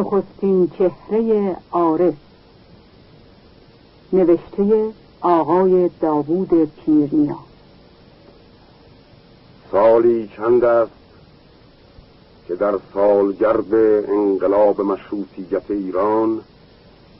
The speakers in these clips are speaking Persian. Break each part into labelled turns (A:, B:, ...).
A: نخستین چهره عارف، نوشته آقای داوود پیرنیا.
B: سالی چند است که در سالگرد انقلاب مشروطیت ایران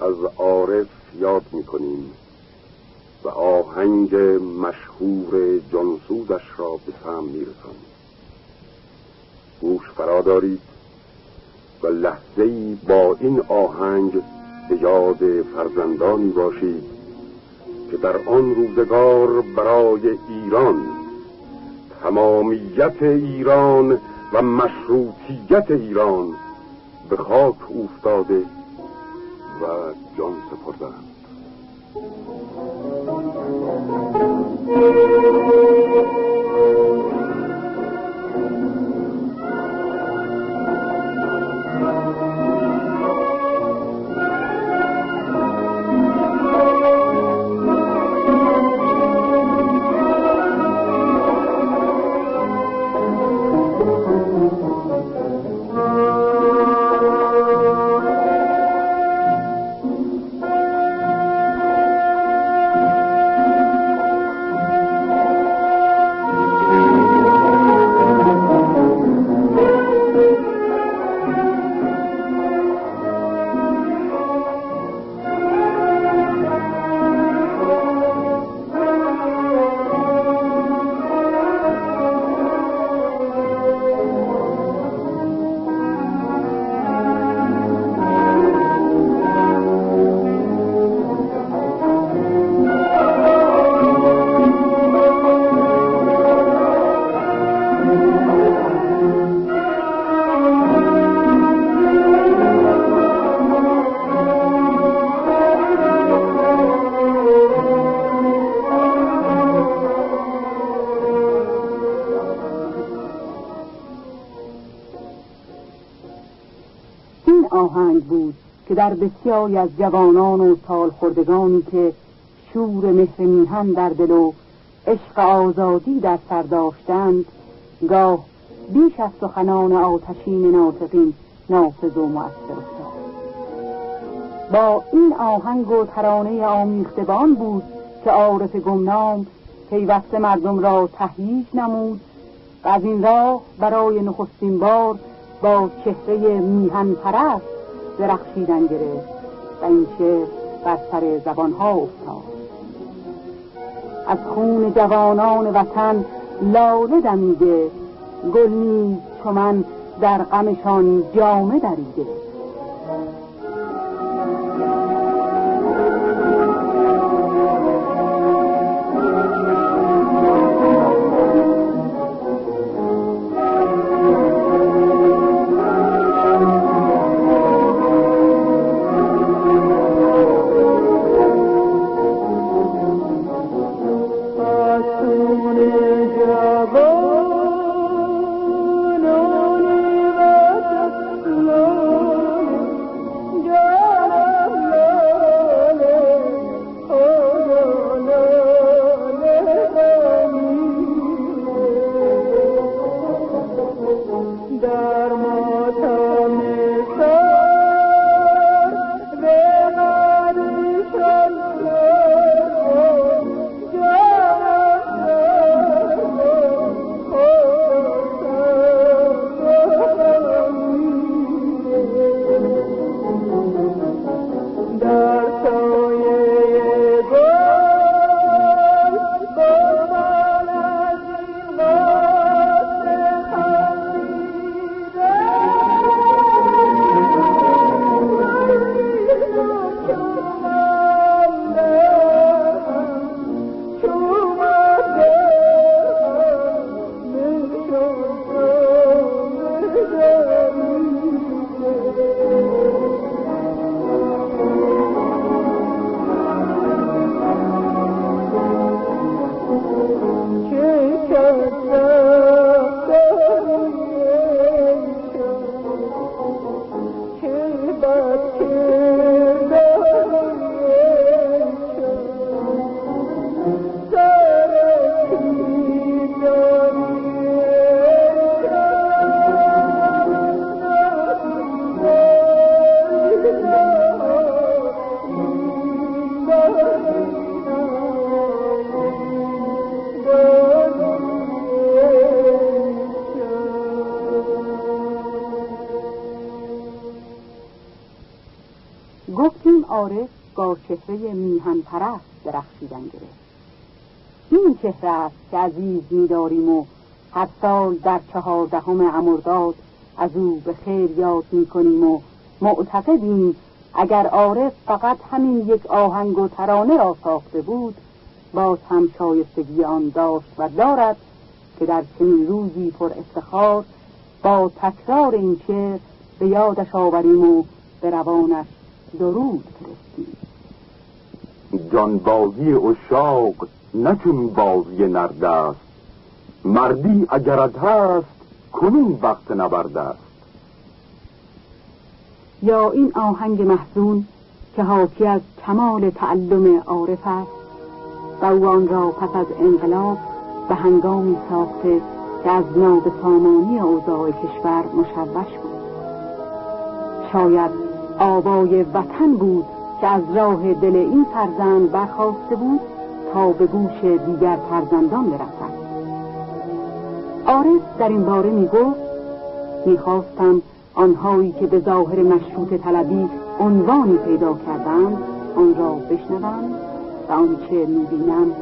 B: از عارف یاد می‌کنیم و آهنگ مشهور جانسوزش را به سمع می‌رسانیم. گوش فرا دارید و لحظه‌ای با این آهنگ به یاد فرزندانی باشید که در آن روزگار برای ایران، تمامیت ایران و مشروطیت ایران به خاک افتاده و جان سپردند.
A: آهنگ بود که در بسیاری از جوانان و سالخوردگانی که شور مهر میهن در دل و عشق آزادی در سر داشتند گاه بیش از سخنان آتشین ناطقین نافذ و مؤثر افتاد. با این آهنگ و ترانه آمیختگان بود که عارف گمنام پیوسته مردم را تهییج نمود و از این راه برای نخستین بار با چهره میهن پرست درخشیدن گرفت و این شعر بر سر زبانها افتاد. از خون جوانان وطن لاله دمیده، گل نیز چو من در غمشان جامه دریده. عارف با چهره میهن پرست درخشیدن گرفت. این چهره است که عزیز می‌داریم و هر سال در 14 مرداد از او به خیر یاد می‌کنیم و معتقدیم اگر عارف فقط همین یک آهنگ و ترانه را ساخته بود باز هم شایستگی آن داشت و دارد که در چنین روزی پر افتخار با تکرار این شعر به یادش آوریم و به روانش درود فرستیم.
B: جانبازی عشاق نچون بازی نرد است، مردی اگرت هست کنون وقت نبرد است.
A: یا این آهنگ محزون که حاکی از کمال تعلم عارف است و او آن را پس از انقلاب به هنگامی ساخته که از نابسامانی اوضاع کشور مشوش بود. شاید آوای وطن بود که از راه دل این فرزند برخاسته بود تا به گوش دیگر فرزندان برسد. عارف در این باره میگفت میخواستم آنهایی که به ظاهر مشروط طلبی عنوانی پیدا کردند آن را بشنوند و آنچه میبینم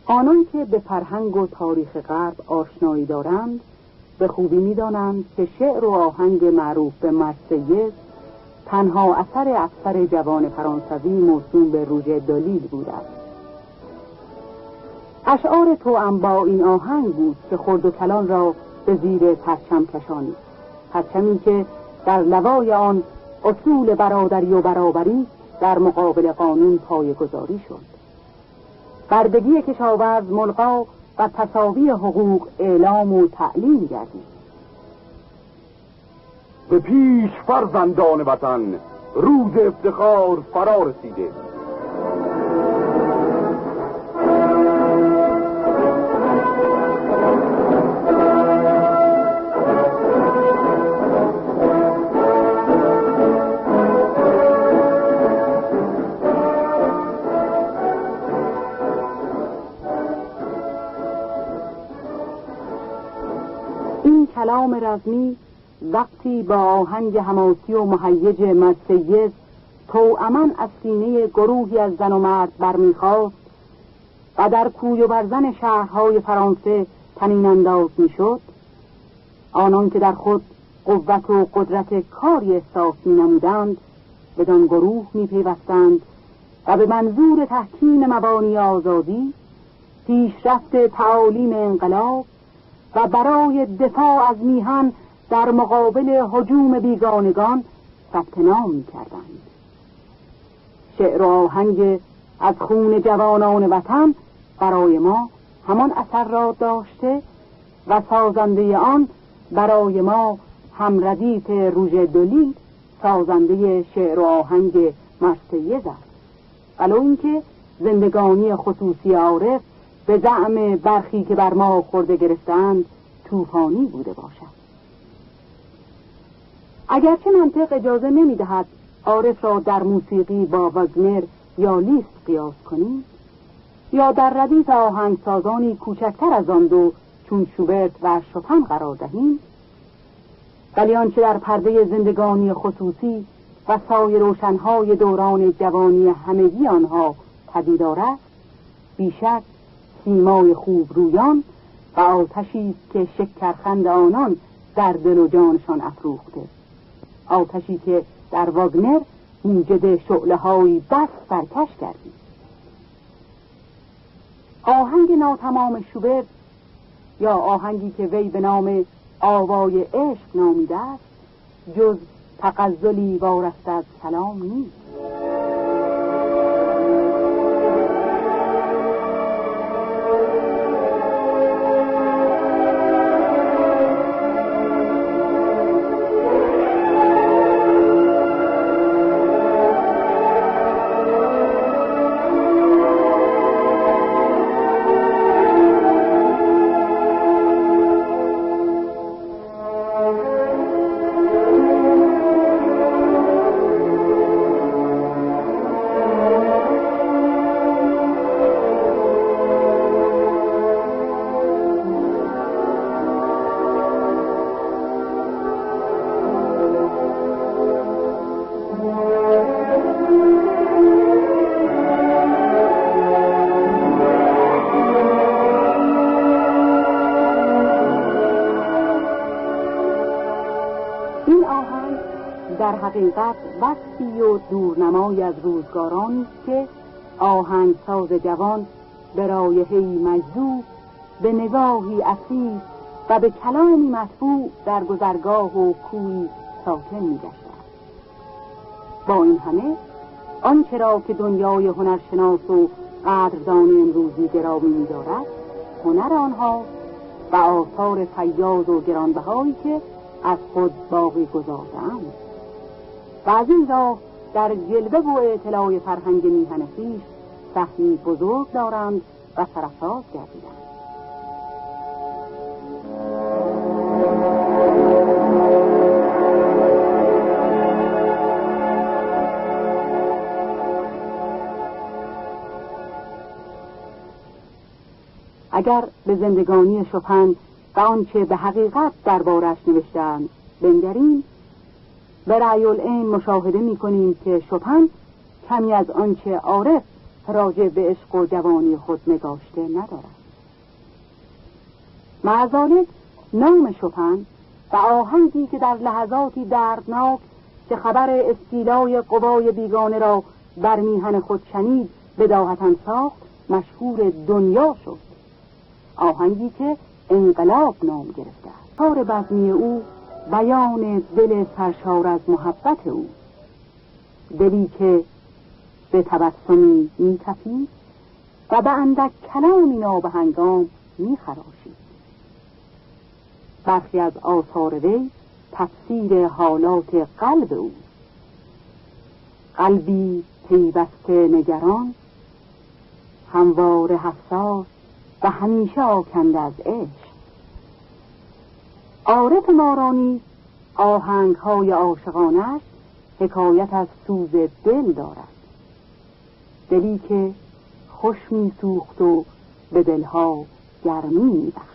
A: آنان که به فرهنگ و تاریخ غرب آشنایی دارند به خوبی می‌دانند که شعر و آهنگ معروف به مرسیز تنها اثر افسر جوان فرانسوی موسوم به روژه دلیل بوده است. اشعار توأم با این آهنگ بود که خرد و کلان را به زیر پرچم کشانید، پرچمی که در لوای آن اصول برادری و برابری در مقابل قانون پایه‌گذاری شد. بردگی کشاورز ملغا و تساوی حقوق اعلام و تعلیم گردید.
B: به پیش فرزندان وطن روز افتخار فرا رسیده.
A: کلام رزمی وقتی با آهنگ حماسی و مهیج مرسیز توأماً از سینه گروهی از زن و مرد برمیخواست و در کوی و برزن شهرهای فرانسه طنین انداز میشد، آنان که در خود قوت و قدرت کاری احساس می‌نمودند بدان گروه می‌پیوستند و به منظور تحکیم مبانی آزادی پیشرفت تعالیم انقلاب و برای دفاع از میهن در مقابل هجوم بیگانگان ثبت نام می‌کردند. شعر و آهنگ از خون جوانان وطن برای ما همان اثر را داشته و سازنده آن برای ما هم ردیف روژدولی، سازنده شعر و آهنگ مرسیز است، ولو اینکه زندگانی خصوصی عارف به زعم برخی که بر ما خورده گرفتند طوفانی بوده باشد. اگرچه منطق اجازه نمی‌دهد عارف را در موسیقی با واگنر یا لیست قیاس کنیم یا در ردیف آهنگسازانی کوچکتر از آن دو چون شوبرت و شوپن قرار دهیم، ولی آنچه در پرده زندگانی خصوصی و سایر روشنهای دوران جوانی همگی آنها پدید آرد بیشک سیمای خوب رویان و آتشی است که شکرخند آنان در دل و جانشان افروخته، آتشی که در واگنر موجد شعله‌هایی بس سرکش کردید. آهنگ ناتمام شوبرت یا آهنگی که وی به نام آوای عشق نامیده است جز تغزلی وارسته از کلام نیست. در حقیقت وصفی و دورنمای از روزگارانی است که آهنگساز جوان به رایحه‌ای مجذوب، به نگاهی اصیل و به کلامی مطبوع در گذرگاه و کوی ساکن می‌گشتند. با این همه آنچه را که دنیای هنرشناس و قدردان امروزی گرامی می‌دارد هنر آنها و آثار فیاض و گرانبهایی که از خود باقی گذارده‌اند و از این راه در جلوه و اطلاع فرهنگ میهن خویش سهمی بزرگ دارند و سرافراز گردیدند. اگر به زندگانی شوپن و آنچه به حقیقت دربارش نوشتند بنگریم، به رأی العین مشاهده می‌کنیم که شوپن کمی از آنچه عارف راجع به عشق و جوانی خود نگاشته ندارد. مع ذلک نام شوپن و آهنگی که در لحظاتی دردناک که خبر استیلای قوای بیگانه را بر میهن خود شنید بداهتاً ساخت مشهور دنیا شد، آهنگی که انقلاب نام گرفته است. کار بزمی او بیان دل سرشار از محبت او، دلی که به تبسمی می‌تپید و به اندک کلامی نابهنگام می‌خراشید. برخی از آثار وی تفسیر حالات قلب او، قلبی پیوسته نگران، هموار حساس و همیشه آکنده از عشق. عارف مارانی آهنگ‌های عاشقانش حکایت از سوز دل دارد، دلی که خوش می‌سوخت و به دلها گرمی می‌بخشید.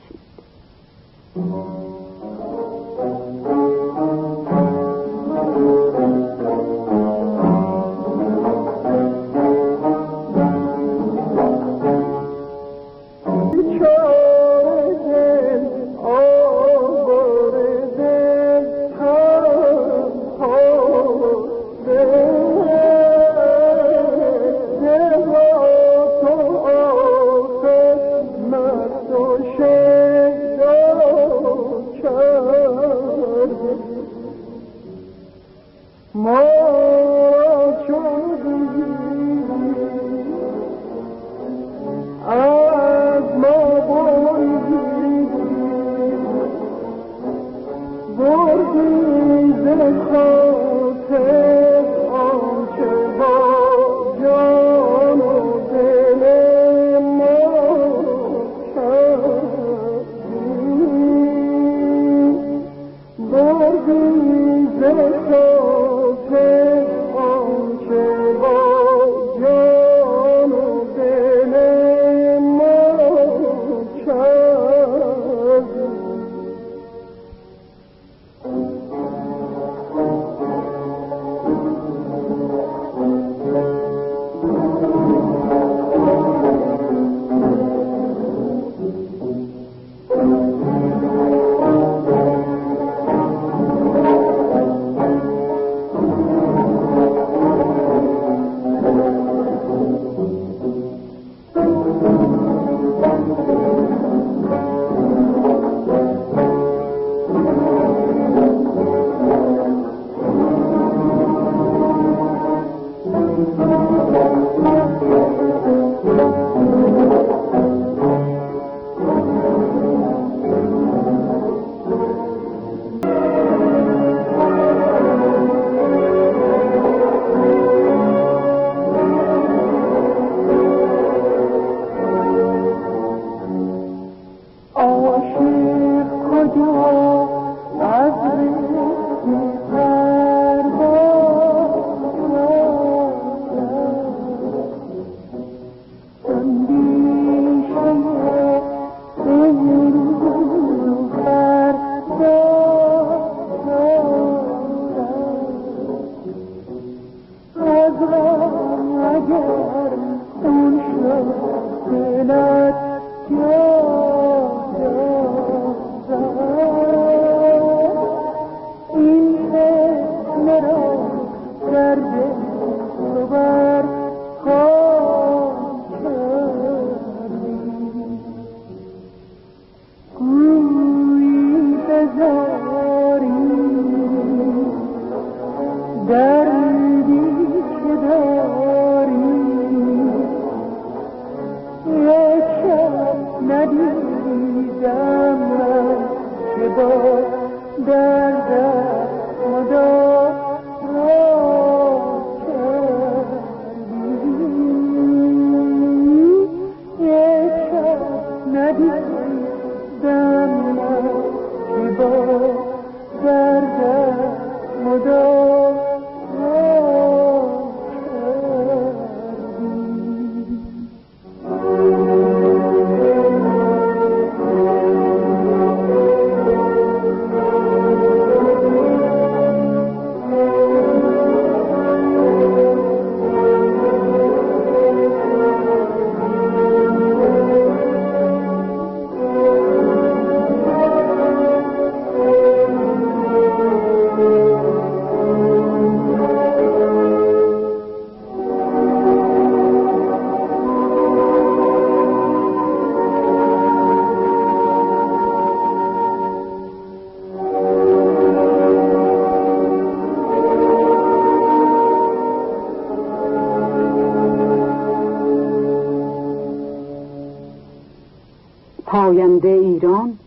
A: پاینده ایران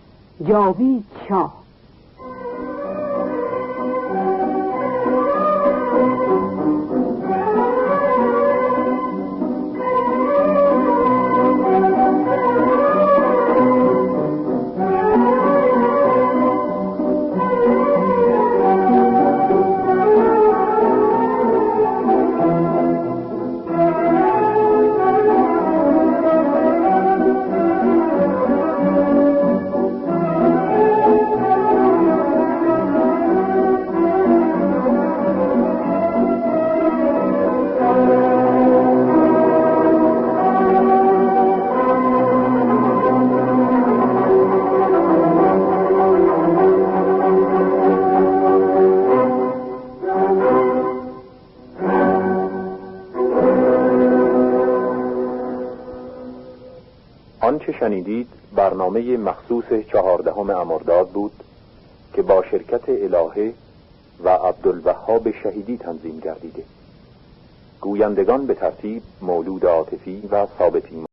A: جاوید شاه.
C: آنچه شنیدید برنامه مخصوص 14 مرداد بود که با شرکت الهه و عبدالوهاب شهیدی تنظیم گردیده. گویندگان به ترتیب مولود عاطفی و ثابتی